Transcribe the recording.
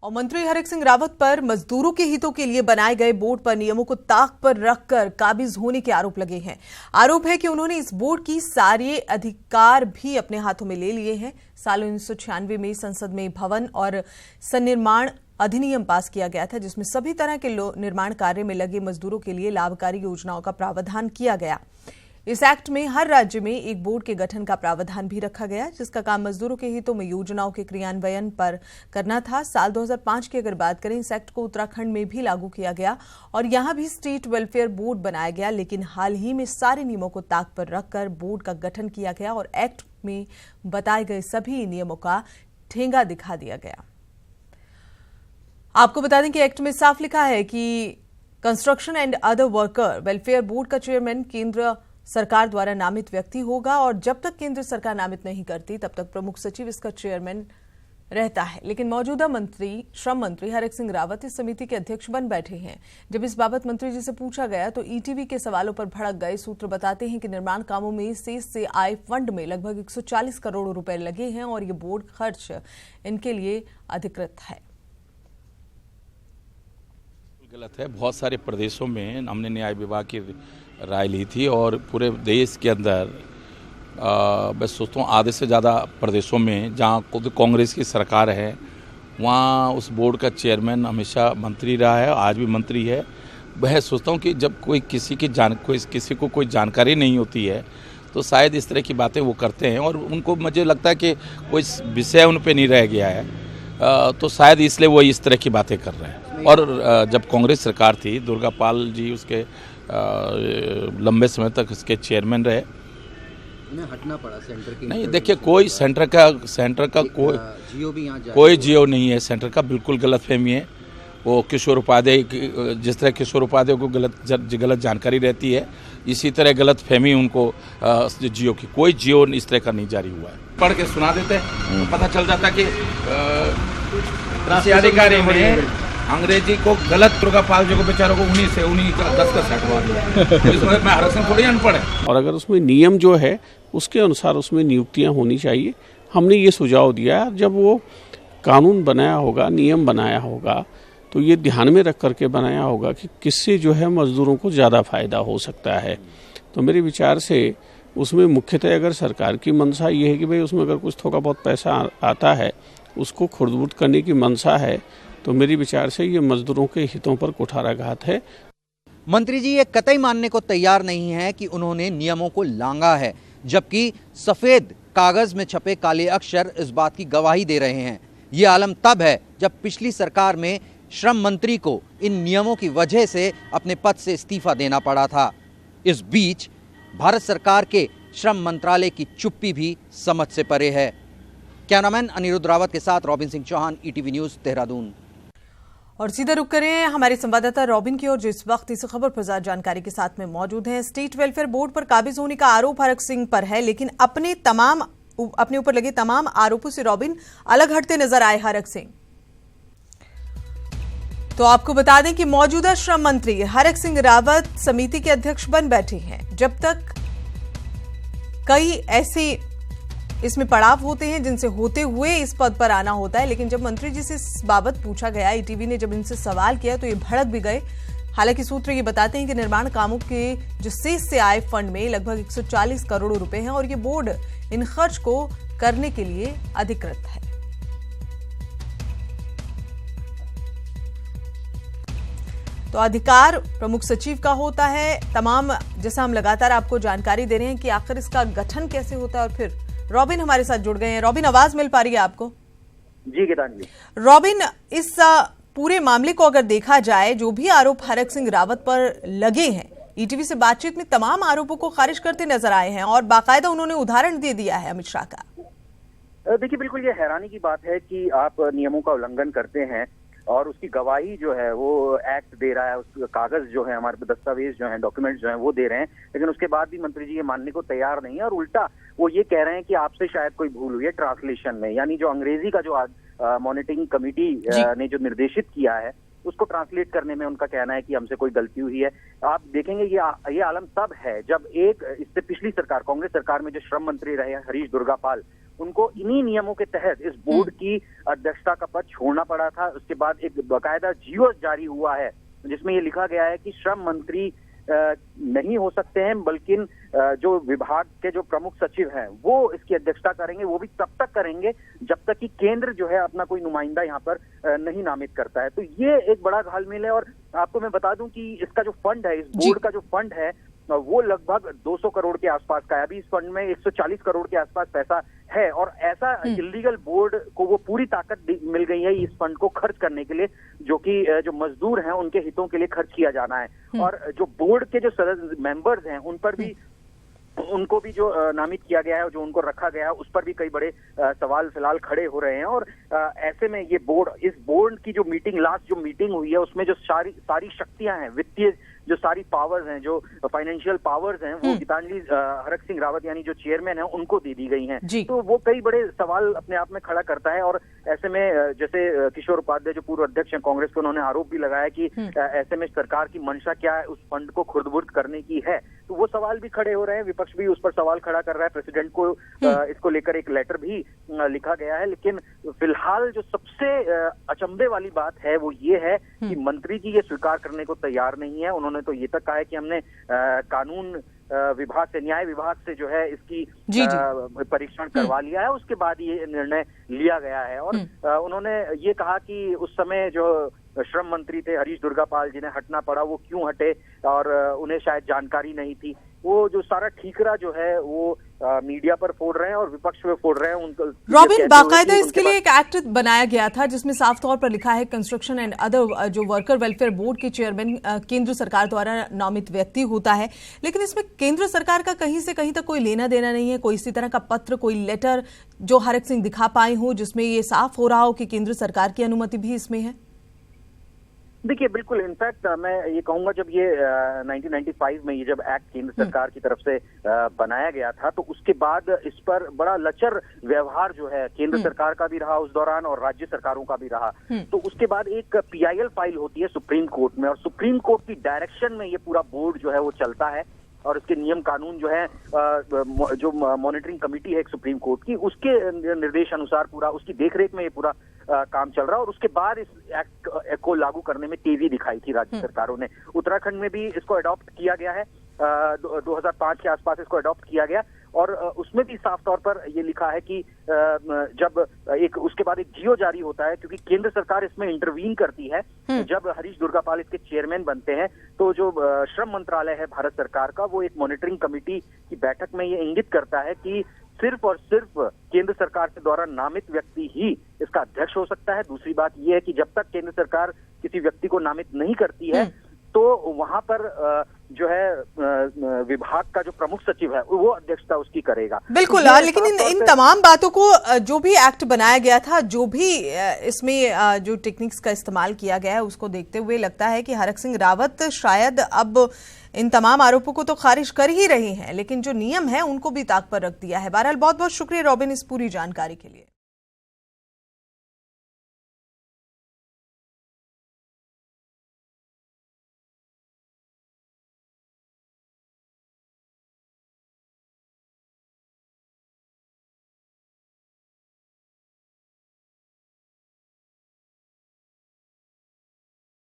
और मंत्री हरक सिंह रावत पर मजदूरों के हितों के लिए बनाए गए बोर्ड पर नियमों को ताक पर रखकर काबिज होने के आरोप लगे हैं। आरोप है कि उन्होंने इस बोर्ड की सारे अधिकार भी अपने हाथों में ले लिए हैं। साल 1996 में संसद में भवन और सन्निर्माण अधिनियम पास किया गया था, जिसमें सभी तरह के निर्माण कार्य में लगे मजदूरों के लिए लाभकारी योजनाओं का प्रावधान किया गया। इस एक्ट में हर राज्य में एक बोर्ड के गठन का प्रावधान भी रखा गया, जिसका काम मजदूरों के हितों में योजनाओं के क्रियान्वयन पर करना था। साल 2005 की अगर बात करें, इस एक्ट को उत्तराखंड में भी लागू किया गया और यहां भी स्टेट वेलफेयर बोर्ड बनाया गया, लेकिन हाल ही में सारे नियमों को ताक पर रखकर बोर्ड का गठन किया गया और एक्ट में बताए गए सभी नियमों का ठेंगा दिखा दिया गया। आपको बता दें कि एक्ट में साफ लिखा है कि construction and other worker welfare board का चेयरमैन केंद्र सरकार द्वारा नामित व्यक्ति होगा और जब तक केंद्र सरकार नामित नहीं करती तब तक प्रमुख सचिव इसका चेयरमैन रहता है। लेकिन मौजूदा मंत्री श्रम मंत्री हरक सिंह रावत इस समिति के अध्यक्ष बन बैठे हैं। जब इस बाबत मंत्री जी से पूछा गया तो ईटीवी के सवालों पर भड़क गए। सूत्र बताते हैं कि निर्माण कामों में सेस से आए फंड में लगभग 140 करोड़ रुपए लगे हैं और ये बोर्ड खर्च इनके लिए अधिकृत है। गलत है। बहुत सारे प्रदेशों में हमने न्याय विभाग की राय ली थी और पूरे देश के अंदर मैं सोचता हूँ आधे से ज़्यादा प्रदेशों में जहाँ खुद कांग्रेस की सरकार है, वहाँ उस बोर्ड का चेयरमैन हमेशा मंत्री रहा है, आज भी मंत्री है। वह सोचता हूँ कि जब कोई किसी को कोई जानकारी नहीं होती है तो शायद इस तरह की बातें वो करते हैं और उनको मुझे लगता है कि कोई विषय उन पर नहीं रह गया है, तो शायद इसलिए वो इस तरह की बातें कर रहे हैं। और जब कांग्रेस सरकार थी, दुर्गा पाल जी उसके लंबे समय तक इसके चेयरमैन रहे। उन्हें हटना पड़ा सेंटर के। नहीं, देखिए कोई सेंटर का कोई जियो नहीं है। सेंटर का बिल्कुल गलत फहमी है। वो किशोर उपाध्याय, जिस तरह किशोर उपाध्याय को गलत जानकारी रहती है, इसी तरह गलत फहमी उनको जियो की। कोई जियो इस तरह का नहीं जारी हुआ है। पढ़ के सुना देते हैं तो पता चल जाता कि अधिकारी में अंग्रेजी को गलत दुर्गा पाल जी को बेचारों को उन्हीं का 10 का हटवा दिया। इसमें मैं हरक सिंह थोड़ी अनपढ़ है। और अगर उसमें नियम जो है उसके अनुसार उसमें नियुक्तियां होनी चाहिए। हमने ये सुझाव दिया, जब वो कानून बनाया होगा, नियम बनाया होगा, तो ये ध्यान में रख करके बनाया होगा कि किससे जो है मजदूरों को ज़्यादा फायदा हो सकता है। तो मेरे विचार से उसमें मुख्यतः अगर सरकार की मंशा ये है कि भाई उसमें अगर कुछ थोड़ा बहुत पैसा आता है, उसको खुर्द-बुर्द करने की मंशा है, तो मेरे विचार से ये मजदूरों के हितों पर कुठाराघात है। मंत्री जी ये कतई मानने को तैयार नहीं है कि उन्होंने नियमों को लांघा है, जबकि सफेद कागज में छपे काले अक्षर इस बात की गवाही दे रहे हैं। ये आलम तब है जब पिछली सरकार में श्रम मंत्री को इन नियमों की वजह से अपने पद से इस्तीफा देना पड़ा था। इस बीच भारत सरकार के श्रम मंत्रालय की चुप्पी भी समझ से परे है। कैमरामैन अनिरुद्ध रावत के साथ रॉबिन सिंह चौहान, ईटीवी न्यूज़, देहरादून। और सीधा रुक करें हमारे संवाददाता रॉबिन की ओर, जो इस वक्त इस खबर पर ज्यादा जानकारी के साथ में मौजूद हैं। स्टेट वेलफेयर बोर्ड पर काबिज होने का आरोप हरक सिंह पर है, लेकिन अपने ऊपर लगे तमाम आरोपों से रॉबिन अलग हटते नजर आए हरक सिंह। तो आपको बता दें कि मौजूदा श्रम मंत्री हरक सिंह रावत समिति के अध्यक्ष बन बैठे हैं। जब तक कई ऐसे इसमें पड़ाव होते हैं जिनसे होते हुए इस पद पर आना होता है, लेकिन जब मंत्री जी से इस बाबत पूछा गया, ईटीवी ने जब इनसे सवाल किया तो ये भड़क भी गए। हालांकि सूत्र ये बताते हैं कि निर्माण कामों के जो सेस से आए फंड में लगभग 140 करोड़ रुपए हैं और ये बोर्ड इन खर्च को करने के लिए अधिकृत है। तो अधिकार प्रमुख सचिव का होता है। तमाम जैसा हम लगातार आपको जानकारी दे रहे हैं कि आखिर इसका गठन कैसे होता है। और फिर रॉबिन हमारे साथ जुड़ गए हैं। रॉबिन, आवाज मिल पा रही है आपको? जी गीतांजलि। रॉबिन, इस पूरे मामले को अगर देखा जाए, जो भी आरोप हरक सिंह रावत पर लगे हैं, ईटीवी से बातचीत में तमाम आरोपों को खारिज करते नजर आए हैं और बाकायदा उन्होंने उदाहरण दे दिया है अमित शाह का। देखिए, बिल्कुल ये हैरानी की बात है कि आप नियमों का उल्लंघन करते हैं और उसकी गवाही जो है वो एक्ट दे रहा है, उस कागज जो है, हमारे दस्तावेज जो हैं, डॉक्यूमेंट्स जो हैं वो दे रहे हैं, लेकिन उसके बाद भी मंत्री जी ये मानने को तैयार नहीं है और उल्टा वो ये कह रहे हैं कि आपसे शायद कोई भूल हुई है ट्रांसलेशन में। यानी जो अंग्रेजी का जो मॉनिटरिंग कमेटी ने जो निर्देशित किया है उसको ट्रांसलेट करने में उनका कहना है कि हमसे कोई गलती हुई है। आप देखेंगे ये आलम तब है जब इससे पिछली सरकार, कांग्रेस सरकार में जो श्रम मंत्री रहे हरीश दुर्गापाल, उनको इन्हीं नियमों के तहत इस बोर्ड की अध्यक्षता का पद छोड़ना पड़ा था। उसके बाद एक बाकायदा जीओ जारी हुआ है जिसमें ये लिखा गया है कि श्रम मंत्री नहीं हो सकते हैं, बल्कि जो विभाग के जो प्रमुख सचिव हैं वो इसकी अध्यक्षता करेंगे। वो भी तब तक करेंगे जब तक कि केंद्र जो है अपना कोई नुमाइंदा यहाँ पर नहीं नामित करता है। तो ये एक बड़ा घालमेल है। और आपको मैं बता दूं कि इसका जो फंड है, इस बोर्ड का जो फंड है, वो लगभग 200 करोड़ के आसपास का है। अभी इस फंड में 140 करोड़ के आसपास पैसा है और ऐसा इलीगल बोर्ड को वो पूरी ताकत मिल गई है इस फंड को खर्च करने के लिए, जो कि जो मजदूर हैं उनके हितों के लिए खर्च किया जाना है। और जो बोर्ड के जो सदस्य मेंबर्स हैं उन पर भी, उनको भी जो नामित किया गया है, जो उनको रखा गया है, उस पर भी कई बड़े सवाल फिलहाल खड़े हो रहे हैं। और ऐसे में ये बोर्ड, इस बोर्ड की जो मीटिंग, लास्ट जो मीटिंग हुई है, उसमें जो सारी शक्तियां हैं, वित्तीय जो सारी पावर्स हैं, जो फाइनेंशियल पावर्स हैं, वो गीतांजलि हरक सिंह रावत यानी जो चेयरमैन है उनको दे दी गई हैं। तो वो कई बड़े सवाल अपने आप में खड़ा करता है। और ऐसे में जैसे किशोर उपाध्याय जो पूर्व अध्यक्ष हैं कांग्रेस के, उन्होंने आरोप भी लगाया कि ऐसे में सरकार की मंशा क्या है, उस फंड को खुर्द-बुर्द करने की है। तो वो सवाल भी खड़े हो रहे हैं, विपक्ष भी उस पर सवाल खड़ा कर रहा है। प्रेसिडेंट को इसको लेकर एक लेटर भी लिखा गया है। लेकिन फिलहाल जो सबसे अचंभे वाली बात है वो ये है कि मंत्री जी ये स्वीकार करने को तैयार नहीं है। उन्होंने तो ये तक कहा है कि हमने कानून विभाग से, न्याय विभाग से जो है इसकी परीक्षण करवा लिया है, उसके बाद ये निर्णय लिया गया है। और उन्होंने ये कहा कि उस समय जो श्रम मंत्री थे हरीश दुर्गापाल, जिन्हें हटना पड़ा, वो क्यों हटे और उन्हें शायद जानकारी नहीं थी। वो जो सारा ठीकरा जो है वो मीडिया पर फोड़ रहे हैं और विपक्ष में फोड़ रहे हैं। उनको रॉबिन, बाकायदा इसके लिए एक एक्ट बनाया गया था जिसमें साफ तौर पर लिखा है कंस्ट्रक्शन एंड अदर जो वर्कर वेलफेयर बोर्ड के चेयरमैन केंद्र सरकार द्वारा नामित व्यक्ति होता है। लेकिन इसमें केंद्र सरकार का कहीं से कहीं तक कोई लेना देना नहीं है। कोई इसी तरह का पत्र, कोई लेटर जो हरक सिंह दिखा पाए हो जिसमें ये साफ हो रहा हो कि केंद्र सरकार की अनुमति भी इसमें है? देखिए, बिल्कुल, इनफैक्ट मैं ये कहूंगा जब ये 1995 में ये जब एक्ट केंद्र सरकार की तरफ से बनाया गया था, तो उसके बाद इस पर बड़ा लचर व्यवहार जो है केंद्र सरकार का भी रहा उस दौरान और राज्य सरकारों का भी रहा। तो उसके बाद एक PIL फाइल होती है सुप्रीम कोर्ट में और सुप्रीम कोर्ट की डायरेक्शन में ये पूरा बोर्ड जो है वो चलता है और इसके नियम कानून जो है, जो मॉनिटरिंग कमेटी है एक सुप्रीम कोर्ट की, उसके निर्देश अनुसार पूरा, उसकी देखरेख में ये पूरा काम चल रहा है। और उसके बाद इस एक्ट को लागू करने में तेजी दिखाई थी राज्य सरकारों ने। उत्तराखंड में भी इसको अडॉप्ट किया गया है, 2005 के आसपास इसको अडॉप्ट किया गया और उसमें भी साफ तौर पर ये लिखा है कि जब उसके बाद एक जियो जारी होता है, क्योंकि केंद्र सरकार इसमें इंटरवीन करती है। जब हरीश दुर्गापाल इसके चेयरमैन बनते हैं तो जो श्रम मंत्रालय है भारत सरकार का, वो एक मॉनिटरिंग कमेटी की बैठक में ये इंगित करता है कि सिर्फ और सिर्फ केंद्र सरकार के द्वारा नामित व्यक्ति ही इसका अध्यक्ष हो सकता है। दूसरी बात यह है कि जब तक केंद्र सरकार किसी व्यक्ति को नामित नहीं करती है तो वहां पर जो है विभाग का जो प्रमुख सचिव है वो अध्यक्षता उसकी करेगा। बिल्कुल, लेकिन इन तमाम बातों को, जो भी एक्ट बनाया गया था, जो भी इसमें जो टेक्निक्स का इस्तेमाल किया गया है, उसको देखते हुए लगता है कि हरक सिंह रावत शायद अब इन तमाम आरोपों को तो खारिज कर ही रहे हैं, लेकिन जो नियम है उनको भी ताक पर रख दिया है। बहरहाल बहुत बहुत शुक्रिया रॉबिन इस पूरी जानकारी के लिए।